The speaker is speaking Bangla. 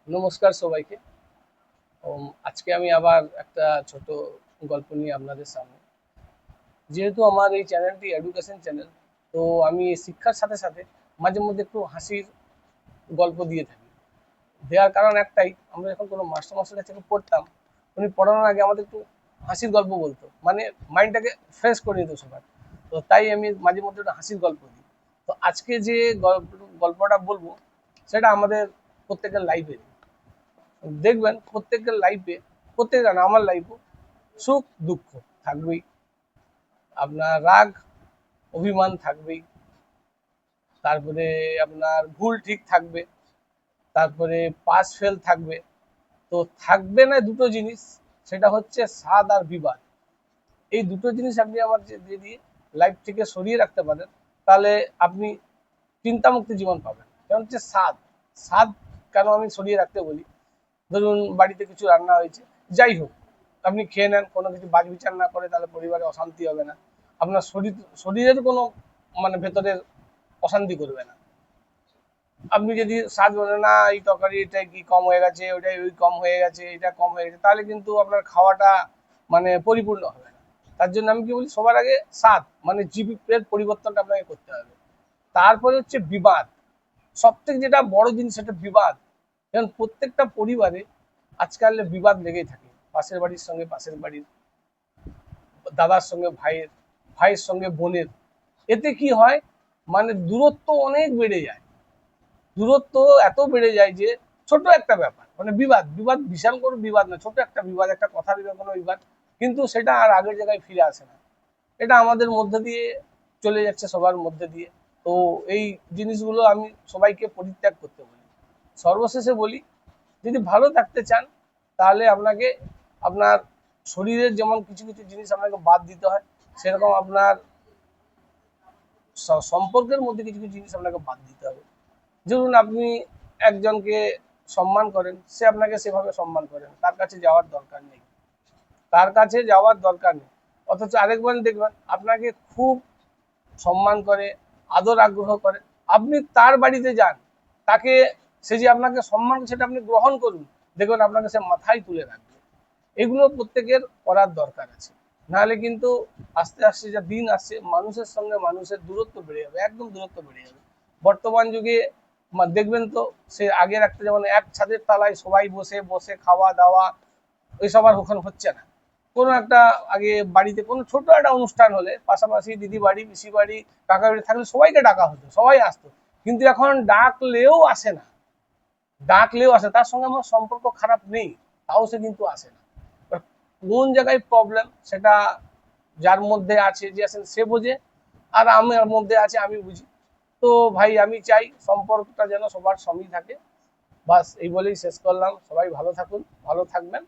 নমস্কার সবাইকে। আজকে আমি আবার একটা ছোট গল্প নিয়ে আপনাদের সামনে। যেহেতু আমার এই চ্যানেলটি এডুকেশন চ্যানেল, তো আমি শিক্ষার সাথে সাথে মাঝে মধ্যে একটু হাসির গল্প দিয়ে থাকি। দেওয়ার কারণ একটাই, আমরা যখন কোনো মাস্টারমশাইয়ের কাছে পড়তাম, উনি পড়ানোর আগে আমাদের একটু হাসির গল্প বলতো, মানে মাইন্ডটাকে ফ্রেশ করে দিত সবার। তো তাই আমি মাঝে মধ্যে একটা হাসির গল্প দিই। তো আজকে যে গল্পটা বলবো, সেটা আমাদের প্রত্যেকের লাইফে দেখবেন, প্রত্যেকের লাইফে, প্রত্যেকের না, আমার লাইফও সুখ দুঃখ থাকবেই, আপনার রাগ অভিমান থাকবেই, তারপরে আপনার ভুল ঠিক থাকবে, তারপরে পাস ফেল থাকবে। তো থাকবে না দুটো জিনিস, সেটা হচ্ছে স্বাদ আর বিবাদ। এই দুটো জিনিস আপনি আমার যদি লাইফ থেকে সরিয়ে রাখতে পারেন, তাহলে আপনি চিন্তামুক্ত জীবন পাবেন। যেমন হচ্ছে স্বাদ। স্বাদ কেন আমি সরিয়ে রাখতে বলি, ধরুন বাড়িতে কিছু রান্না হয়েছে, যাই হোক, আপনি খেয়ে নেন, কোনো কিছু বাছবিচার না করে, তাহলে পরিবারে অশান্তি হবে না। আপনার শরীরের কোনো মানে ভেতরের অশান্তি করবে না। আপনি যদি স্বাদ বলেন না, এই তরকারি এটা কি কম হয়ে গেছে, ওইটাই ওই কম হয়ে গেছে, এটা কম হয়ে গেছে, তাহলে কিন্তু আপনার খাওয়াটা মানে পরিপূর্ণ হবে না। তার জন্য আমি কি বলি, সবার আগে স্বাদ মানে জিভের পরিবর্তনটা আপনাকে করতে হবে। তারপরে হচ্ছে বিবাদ। সব থেকে যেটা বড় জিনিস, সেটা বিবাদ। যেমন প্রত্যেকটা পরিবারে আজকাল বিবাদ লেগেই থাকে, পাশের বাড়ির সঙ্গে পাশের বাড়ির, দাদার সঙ্গে ভাইয়ের, ভাইয়ের সঙ্গে বোনের। এতে কি হয়, মানে দূরত্ব অনেক বেড়ে যায়। দূরত্ব এত বেড়ে যায় যে ছোট একটা ব্যাপার, মানে বিবাদ, বিবাদ বিশাল কোনো বিবাদ না, ছোট একটা বিবাদ, একটা কথা বিবাদ, কোনো বিবাদ, কিন্তু সেটা আর আগের জায়গায় ফিরে আসে না। এটা আমাদের মধ্যে দিয়ে চলে যাচ্ছে, সবার মধ্যে দিয়ে। তো এই জিনিসগুলো আমি সবাইকে পরিত্যাগ করতে বলি। সর্বশেষে বলি, যদি ভালো থাকতে চান, তাহলে আপনাকে আপনার শরীরের যেমন কিছু কিছু জিনিস আপনাকে বাদ দিতে হয়, সেরকম আপনার সম্পর্কের মধ্যে কিছু কিছু জিনিস আপনাকে বাদ দিতে হবে। ধরুন আপনি একজনকে সম্মান করেন, সে আপনাকে সেভাবে সম্মান করেন, তার কাছে যাওয়ার দরকার নেই, তার কাছে যাওয়ার দরকার নেই। অথচ আরেকবার দেখবেন আপনাকে খুব সম্মান করে, আদর আগ্রহ করে, আপনি তার বাড়িতে যান, তাকে, সে যে আপনাকে সম্মান, সেটা আপনি গ্রহণ করুন, দেখবেন আপনাকে সে মাথায় তুলে রাখবে। এগুলো প্রত্যেকের করার দরকার আছে। নাহলে কিন্তু আস্তে আস্তে যা দিন আসছে, মানুষের সঙ্গে মানুষের দূরত্ব বেড়ে যাবে, একদম দূরত্ব বেড়ে যাবে। বর্তমান যুগে দেখবেন তো, সে আগের একটা, যেমন এক ছাদের তলায় সবাই বসে বসে খাওয়া দাওয়া, ওইসব আর ওখানে হচ্ছে না। কোনো একটা, আগে বাড়িতে কোনো ছোট একটা অনুষ্ঠান হলে পাশাপাশি দিদি বাড়ি, পিসি বাড়ি, কাকা বাড়ি থাকলে সবাইকে ডাকা হতো, সবাই আসতো। কিন্তু এখন ডাকলেও আসে না, ডাকলেও আসে, তার সঙ্গে আমার সম্পর্ক খারাপ নেই, তাও সে কিন্তু আসে না। কোন জায়গায় প্রবলেম, সেটা যার মধ্যে আছে, যে আছেন সে বোঝে, আর আমার মধ্যে আছে আমি বুঝি। তো ভাই, আমি চাই সম্পর্কটা যেন সবার সঙ্গেই থাকে। বাস এই বলেই শেষ করলাম। সবাই ভালো থাকুন, ভালো থাকবেন।